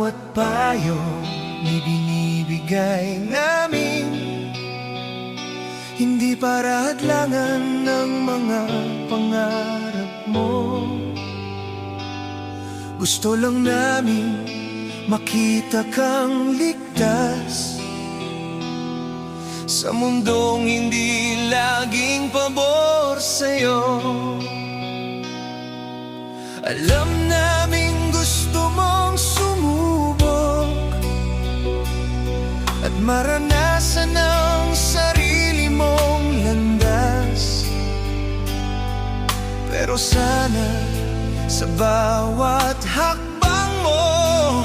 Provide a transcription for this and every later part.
bawat payong ibinibigay namin, hindi para hadlangan ng mga pangarap mo. Gusto lang namin makita kang ligtas sa mundong hindi laging pabor sa'yo. Alam namin gusto mong sumubok at maranasan ang sarili mong landas, pero sana sa bawat hakbang mo,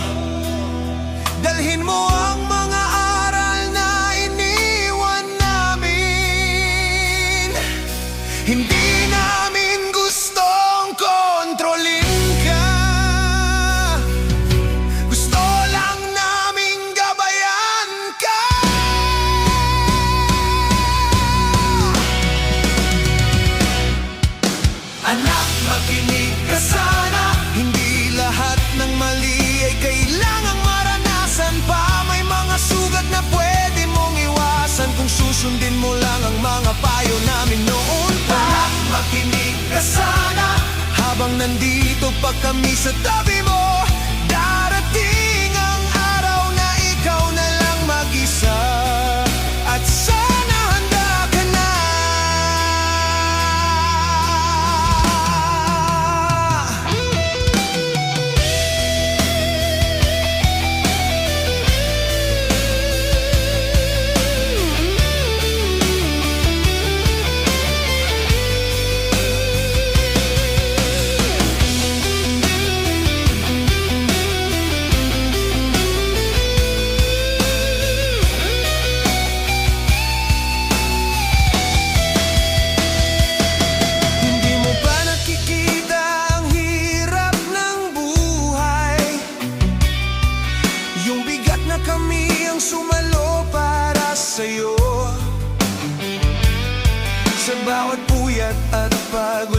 dalhin mo ang mga aral na iniwan namin. Hindi namin gustong kontrolin ka, gusto lang naming gabayan ka. Anak, makinig ka sana, hindi lahat ng mali ay kailangang maranasan pa. May mga sugat na pwede mong iwasan kung susundin mo lang ang mga payo namin noon pa. Anak, makinig ka sana, habang nandito pa kami sa tabi mo. Darating ang araw na ikaw na lang mag-isa, at sana handa ka na. Kami ang sumalo para sa'yo, sa bawat puyat at pagod